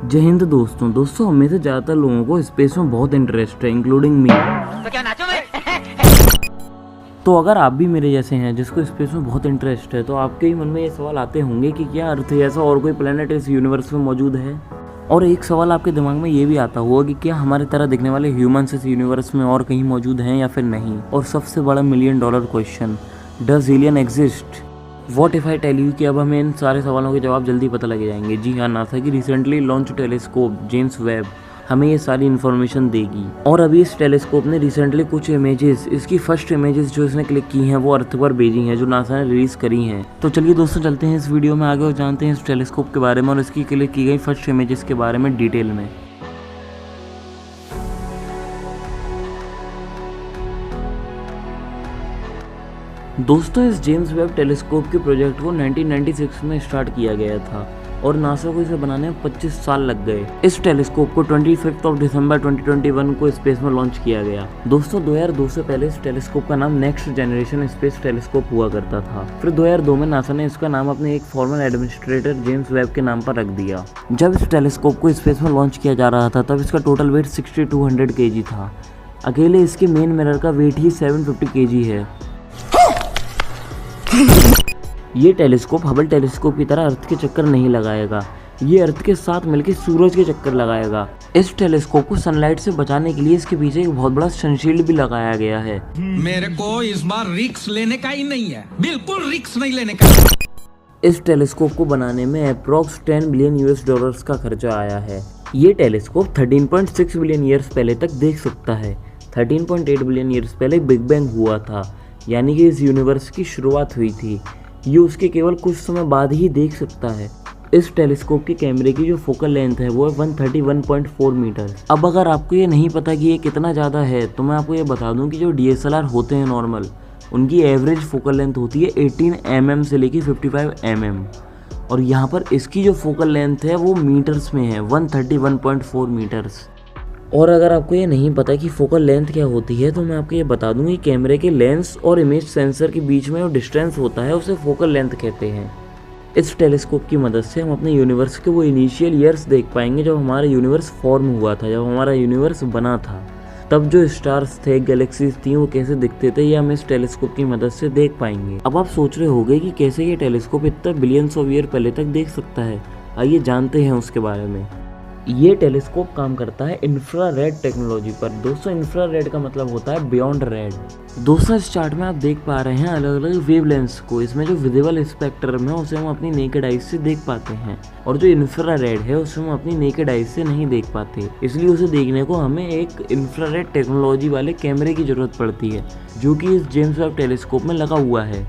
जय हिंद दोस्तों हमें से ज़्यादातर लोगों को स्पेस में बहुत इंटरेस्ट है, इंक्लूडिंग मी। तो क्या नाचो मैं? तो अगर आप भी मेरे जैसे हैं जिसको स्पेस में बहुत इंटरेस्ट है, तो आपके ही मन में ये सवाल आते होंगे कि क्या अर्थ जैसा और कोई प्लेनेट इस यूनिवर्स में मौजूद है। और एक सवाल आपके दिमाग में ये भी आता होगा कि क्या हमारे तरह दिखने वाले ह्यूमंस इस यूनिवर्स में और कहीं मौजूद हैं या फिर नहीं। और सबसे बड़ा $1,000,000 question, does alien exist? What if I tell you कि अब हमें इन सारे सवालों के जवाब जल्दी पता लग जाएंगे। जी हाँ, नासा की recently launch telescope James Webb हमें ये सारी इन्फॉर्मेशन देगी। और अभी इस टेलीस्कोप ने रिसेंटली कुछ इमेजेस, इसकी फर्स्ट इमेजेस जो इसने क्लिक की हैं वो अर्थ पर भेजी हैं, जो नासा ने रिलीज़ करी हैं। तो चलिए दोस्तों, चलते हैं इस वीडियो में आगे और जानते हैं इस टेलीस्कोप के बारे में और इसकी क्लिक की गई फर्स्ट इमेजेस के बारे में डिटेल में। दोस्तों, इस जेम्स वेब टेलीस्कोप के प्रोजेक्ट को 1996 में स्टार्ट किया गया था और नासा को इसे बनाने में 25 साल लग गए। इस टेलीस्कोप को 25 दिसंबर 2021 को स्पेस में लॉन्च किया गया। दोस्तों, 2002 से पहले इस टेलीस्कोप का नाम नेक्स्ट जनरेशन स्पेस टेलीस्कोप हुआ करता था। फिर 2002 में नासा ने इसका नाम अपने एक फॉर्मर एडमिनिस्ट्रेटर जेम्स वेब के नाम पर रख दिया। जब इस टेलीस्कोप को स्पेस में लॉन्च किया जा रहा था तब इसका टोटल वेट 6200 kg था। अकेले इसके मेन मिरर का वेट ही 750 kg है। ये टेलीस्कोप हबल टेलीस्कोप की तरह अर्थ के चक्कर नहीं लगाएगा, ये अर्थ के साथ मिलकर सूरज के चक्कर लगाएगा। इस टेलीस्कोप को सनलाइट से बचाने के लिए इसके पीछे एक बहुत बड़ा सनशील्ड भी लगाया गया है। मेरे को इस बार रिस्क लेने का ही नहीं है, बिल्कुल रिस्क नहीं लेने का। इस टेलीस्कोप को बनाने में अप्रॉक्स $10 बिलियन का खर्चा आया है। ये टेलीस्कोप 13.6 बिलियन ईयर्स पहले तक देख सकता है। 13.8 बिलियन ईयर्स पहले बिग बैंग हुआ था, यानी कि इस यूनिवर्स की शुरुआत हुई थी। ये उसके केवल कुछ समय बाद ही देख सकता है। इस टेलीस्कोप के कैमरे की जो फोकल लेंथ है वो है 131.4 मीटर। अब अगर आपको ये नहीं पता कि ये कितना ज़्यादा है, तो मैं आपको ये बता दूं कि जो DSLR होते हैं नॉर्मल, उनकी एवरेज फोकल लेंथ होती है 18 mm से लेकर 55 mm। और यहाँ पर इसकी जो फोकल लेंथ है वो मीटर्स में है, 131.4 मीटर्स। और अगर आपको ये नहीं पता कि फोकल लेंथ क्या होती है, तो मैं आपको ये बता दूं कि कैमरे के लेंस और इमेज सेंसर के बीच में जो डिस्टेंस होता है उसे फोकल लेंथ कहते हैं। इस टेलीस्कोप की मदद से हम अपने यूनिवर्स के वो इनिशियल ईयर्स देख पाएंगे जब हमारा यूनिवर्स फॉर्म हुआ था, जब हमारा यूनिवर्स बना था। तब जो स्टार्स थे, गैलेक्सीज थी, वो कैसे दिखते थे, ये हम इस टेलीस्कोप की मदद से देख पाएंगे। अब आप सोच रहे होंगे कि कैसे ये टेलीस्कोप इतना बिलियंस ऑफ ईयर पहले तक देख सकता है। आइए जानते हैं उसके बारे में। ये टेलीस्कोप काम करता है इंफ्रारेड टेक्नोलॉजी पर। दोस्तों, इंफ्रारेड का मतलब होता है बियॉन्ड रेड। दोस्तों, इस चार्ट में आप देख पा रहे हैं अलग अलग वेवलेंथ्स को। इसमें जो विजिबल स्पेक्ट्रम है उसे हम अपनी नेकेड आइज से देख पाते हैं, और जो इंफ्रारेड है उसे हम अपनी नेकेड आइज से नहीं देख पाते। इसलिए उसे देखने को हमें एक इंफ्रारेड टेक्नोलॉजी वाले कैमरे की जरूरत पड़ती है, जो कि इस जेम्स वेब टेलीस्कोप में लगा हुआ है।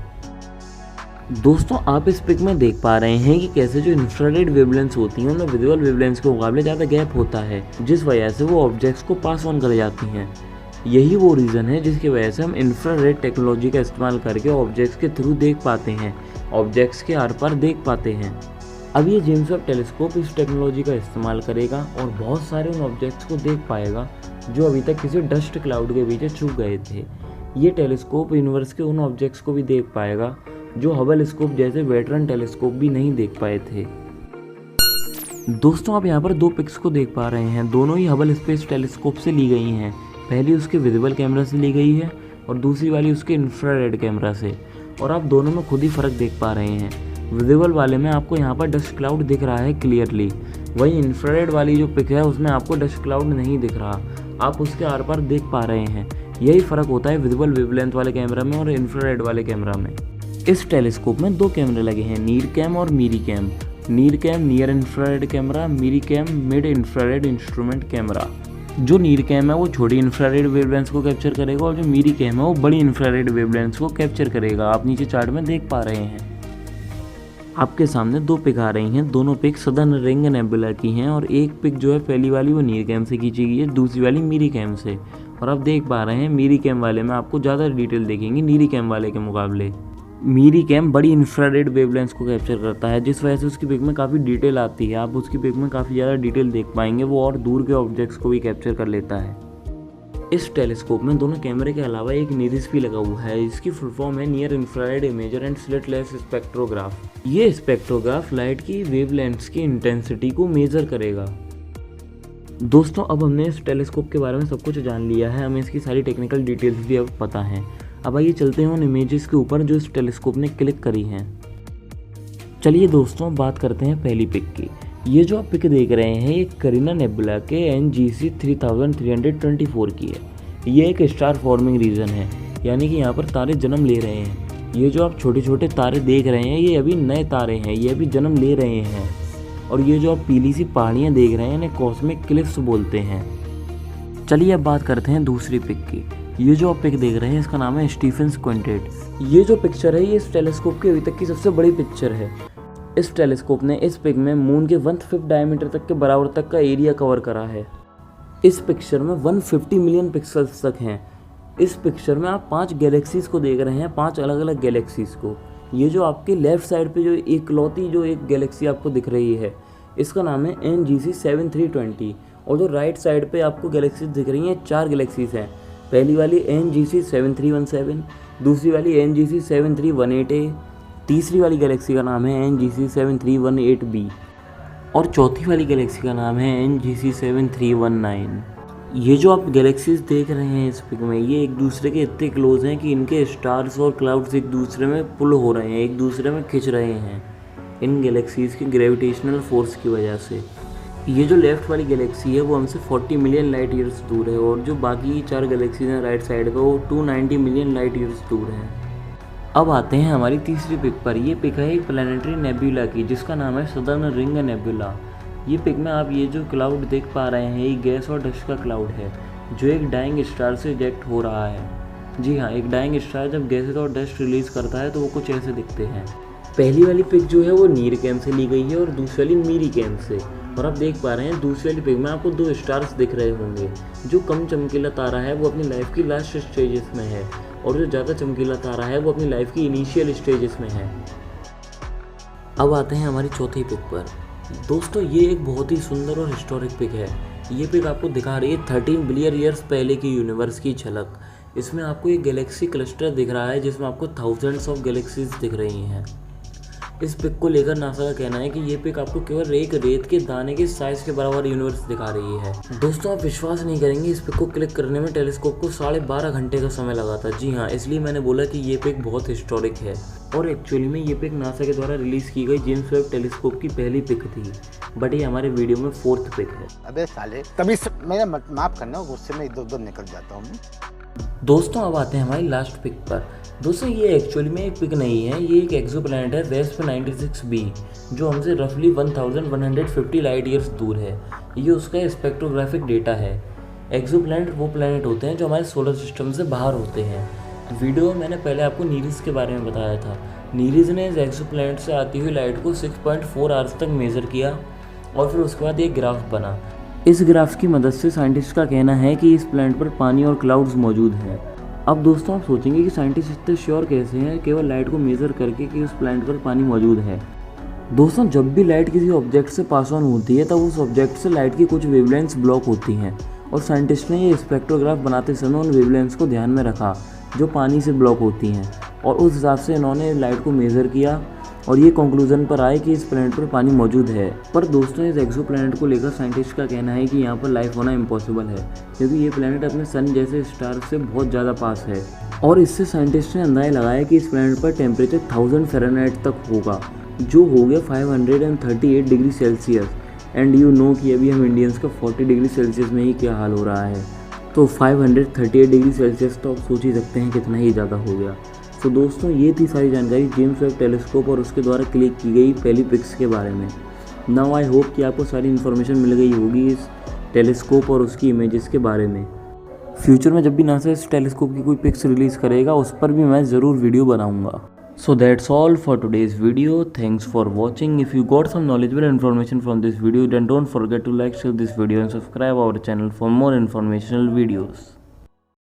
दोस्तों, आप इस पिक में देख पा रहे हैं कि कैसे जो इंफ्रारेड वेवलेंथ्स होती हैं उनमें विजुअल वेवलेंथ्स के मुकाबले ज़्यादा गैप होता है, जिस वजह से वो ऑब्जेक्ट्स को पास ऑन कर जाती हैं। यही वो रीज़न है जिसकी वजह से हम इंफ्रारेड टेक्नोलॉजी का इस्तेमाल करके ऑब्जेक्ट्स के थ्रू देख पाते हैं, ऑब्जेक्ट्स के आर पार देख पाते हैं। अब ये जेम्स वेब टेलीस्कोप इस टेक्नोलॉजी का इस्तेमाल करेगा और बहुत सारे उन ऑब्जेक्ट्स को देख पाएगा जो अभी तक किसी डस्ट क्लाउड के पीछे छुप गए थे। ये टेलीस्कोप यूनिवर्स के उन ऑब्जेक्ट्स को भी देख पाएगा जो हबल स्कोप जैसे वेटरन टेलीस्कोप भी नहीं देख पाए थे। दोस्तों, आप यहाँ पर दो पिक्स को देख पा रहे हैं, दोनों ही हबल स्पेस टेलीस्कोप से ली गई हैं। पहली उसके विजिबल कैमरा से ली गई है और दूसरी वाली उसके इंफ्रारेड कैमरा से। और आप दोनों में खुद ही फ़र्क देख पा रहे हैं। विजिबल वाले में आपको यहाँ पर डस्ट क्लाउड दिख रहा है क्लियरली, वहीं इंफ्रारेड वाली जो पिक है उसमें आपको डस्ट क्लाउड नहीं दिख रहा, आप उसके आर पार देख पा रहे हैं। यही फ़र्क होता है विजिबल वेवलेंथ वाले कैमरा में और इंफ्रारेड वाले कैमरा में। इस टेलीस्कोप में दो कैमरे लगे हैं, नीर कैम और MIRI cam. NIR cam near infrared camera, MIRI cam mid infrared instrument camera. जो नीर कैम है वो छोटी इंफ्रारेड वेवलेंथ्स को कैप्चर करेगा और जो मीरी कैम है वो बड़ी इंफ्रारेड वेवलेंथ्स को कैप्चर करेगा। आप नीचे चार्ट में देख पा रहे हैं। आपके सामने दो पिक आ रही हैं, दोनों पिक सदर्न रिंग नेबुला की हैं और एक पिक जो है पहली वाली वो नीर कैम से खींची गई है, दूसरी वाली मीरी कैम से। और आप देख पा रहे हैं मीरी कैम वाले में आपको ज़्यादा डिटेल देखेंगे नीरी कैम वाले के मुकाबले। मीरी कैम बड़ी इंफ्रारेड वेवलेंथ्स को कैप्चर करता है, जिस वजह से उसकी पिक में काफ़ी डिटेल आती है। आप उसकी पिक में काफ़ी ज़्यादा डिटेल देख पाएंगे, वो और दूर के ऑब्जेक्ट्स को भी कैप्चर कर लेता है। इस टेलीस्कोप में दोनों कैमरे के अलावा एक निरिस भी लगा हुआ है। इसकी फुल फॉर्म है near infrared imager and slitless spectrograph. ये स्पेक्ट्रोग्राफ लाइट की वेवलेंथ्स की इंटेंसिटी को मेजर करेगा। दोस्तों अब हमने इस टेलीस्कोप के बारे में सब कुछ जान लिया है, हमें इसकी सारी टेक्निकल डिटेल्स भी अब पता हैं। अब आइए चलते हैं उन इमेजेस के ऊपर जो इस टेलीस्कोप ने क्लिक करी हैं। चलिए दोस्तों बात करते हैं पहली पिक की। ये जो आप पिक देख रहे हैं ये करीना नेबुला के NGC 3324 की है। ये एक स्टार फॉर्मिंग रीजन है, यानी कि यहाँ पर तारे जन्म ले रहे हैं। ये जो आप छोटे छोटे तारे देख रहे हैं ये अभी नए तारे हैं, ये अभी जन्म ले रहे हैं। और ये जो आप पीली सी पहाड़ियाँ देख रहे हैं इन्हें कॉस्मिक क्लिफ्स बोलते हैं। चलिए अब बात करते हैं दूसरी पिक की। ये जो आप पिक देख रहे हैं इसका नाम है स्टीफेंस क्विंटेट। ये जो पिक्चर है ये इस टेलीस्कोप की अभी तक की सबसे बड़ी पिक्चर है। इस टेलीस्कोप ने इस पिक में मून के 1/5 डायमीटर तक के बराबर तक का एरिया कवर करा है। इस पिक्चर में 150 मिलियन पिक्सल्स तक हैं। इस पिक्चर में आप 5 गैलेक्सीज को देख रहे हैं, 5 अलग अलग गैलेक्सीज को। ये जो आपके लेफ्ट साइड पे जो इकलौती जो एक गैलेक्सी आपको दिख रही है इसका नाम है NGC 7320। और जो राइट साइड पे आपको गैलेक्सीज दिख रही हैं 4 गैलेक्सीज हैं। पहली वाली NGC 7317, दूसरी वाली NGC 7318A, तीसरी वाली गैलेक्सी का नाम है NGC 7318B और चौथी वाली गैलेक्सी का नाम है NGC 7319। ये जो आप गैलेक्सीज देख रहे हैं इस पिक में ये एक दूसरे के इतने क्लोज हैं कि इनके स्टार्स और क्लाउड्स एक दूसरे में पुल हो रहे हैं, एक दूसरे में खिंच रहे हैं इन गैलेक्सीज के ग्रेविटेशनल फोर्स की वजह से। ये जो लेफ्ट वाली गैलेक्सी है वो हमसे 40 मिलियन लाइट ईयर्स दूर है और जो बाकी 4 गैलेक्सीज हैं राइट साइड पे वो 290 मिलियन लाइट ईयर्स दूर हैं। अब आते हैं हमारी तीसरी पिक पर। ये पिक है एक प्लैनेटरी नेबुला की जिसका नाम है सदर्न रिंग नेबुला। ये पिक में आप ये जो क्लाउड देख पा रहे हैं ये गैस और डस्ट का क्लाउड है जो एक डाइंग स्टार से इजेक्ट हो रहा है। जी हाँ, एक डाइंग स्टार जब गैसेज और डस्ट रिलीज करता है तो वो कुछ ऐसे दिखते हैं। पहली वाली पिक जो है वो नीर कैम से ली गई है और दूसरी वाली मीरी कैम से। और आप देख पा रहे हैं दूसरी वाली पिक में आपको 2 स्टार्स दिख रहे होंगे। जो कम चमकीला तारा है वो अपनी लाइफ की लास्ट स्टेजेस में है और जो ज़्यादा चमकीला तारा है वो अपनी लाइफ की इनिशियल स्टेजेस में है। अब आते हैं हमारी चौथी पिक पर। दोस्तों ये एक बहुत ही सुंदर और हिस्टोरिक पिक है। ये पिक आपको दिखा रही है 13 बिलियन ईयर्स पहले की यूनिवर्स की झलक। इसमें आपको एक गैलेक्सी क्लस्टर दिख रहा है जिसमें आपको थाउजेंड्स ऑफ गैलेक्सीज दिख रही हैं। इस पिक को लेकर नासा का कहना है कि ये पिक आपको केवल एक रेत के दाने के साइज के बराबर यूनिवर्स दिखा रही है। दोस्तों आप विश्वास नहीं करेंगे इस पिक को क्लिक करने में टेलीस्कोप को 12.5 घंटे का समय लगा था। जी हाँ, इसलिए मैंने बोला कि ये पिक बहुत हिस्टोरिक है। और एक्चुअली में ये पिक नासा के द्वारा रिलीज़ की गई जेम्स वेब टेलीस्कोप की पहली पिक थी, बट ये हमारे वीडियो में 4th पिक है। अबे साले तभी मेरा माफ करना, गुस्से में इधर उधर निकल जाता हूँ। दोस्तों अब आते हैं हमारी लास्ट पिक पर। दोस्तों ये एक्चुअली में एक पिक नहीं है, ये एक एक्सोप्लैनेट है वेस्प 96b जो हमसे रफली 1150 लाइट ईयर्स दूर है। ये उसका स्पेक्ट्रोग्राफिक डेटा है। एक्सोप्लैनेट वो प्लैनेट होते हैं जो हमारे सोलर सिस्टम से बाहर होते हैं। वीडियो में मैंने पहले आपको नीरिस के बारे में बताया था। नीरिस ने इस एक्सोप्लैनेट से आती हुई लाइट को 6.4 आवर्स तक मेज़र किया और फिर उसके बाद एक ग्राफ बना। इस ग्राफ की मदद से साइंटिस्ट का कहना है कि इस प्लैनेट पर पानी और क्लाउड्स मौजूद हैं। अब दोस्तों आप सोचेंगे कि साइंटिस्ट इतने श्योर कैसे हैं केवल लाइट को मेज़र करके कि उस प्लैनेट पर पानी मौजूद है। दोस्तों जब भी लाइट किसी ऑब्जेक्ट से पास ऑन होती है तब उस ऑब्जेक्ट से लाइट की कुछ वेवलेंथ्स ब्लॉक होती हैं और साइंटिस्ट ने ये स्पेक्ट्रोग्राफ बनाते समय उन वेवलेंथ्स को ध्यान में रखा जो पानी से ब्लॉक होती हैं और उस हिसाब से इन्होंने लाइट को मेज़र किया और ये कंक्लूजन पर आए कि इस प्लैनेट पर पानी मौजूद है। पर दोस्तों इस एक्सोप्लैनेट को लेकर साइंटिस्ट का कहना है कि यहाँ पर लाइफ होना इम्पॉसिबल है क्योंकि ये प्लैनेट अपने सन जैसे स्टार से बहुत ज़्यादा पास है। और इससे साइंटिस्ट ने अंदाज़ा लगाया कि इस प्लैनेट पर टेम्परेचर 1000 फ़ारेनहाइट तक होगा जो हो गया 538 degree Celsius. And you know कि अभी हम इंडियंस का 40 डिग्री सेल्सियस में ही क्या हाल हो रहा है, तो 538 डिग्री सेल्सियस तो आप सोच ही सकते हैं कितना ही ज़्यादा हो गया। तो दोस्तों ये थी सारी जानकारी जेम्स वेब टेलीस्कोप और उसके द्वारा क्लिक की गई पहली पिक्स के बारे में। नाउ आई होप कि आपको सारी इन्फॉर्मेशन मिल गई होगी इस टेलीस्कोप और उसकी इमेजेस के बारे में। फ्यूचर में जब भी नासा इस टेलीस्कोप की कोई पिक्स रिलीज़ करेगा उस पर भी मैं ज़रूर वीडियो बनाऊंगा। So that's all for today's video. Thanks for watching. If you got some knowledgeable information from this video, then don't forget to like, share this video and subscribe our channel for more informational videos.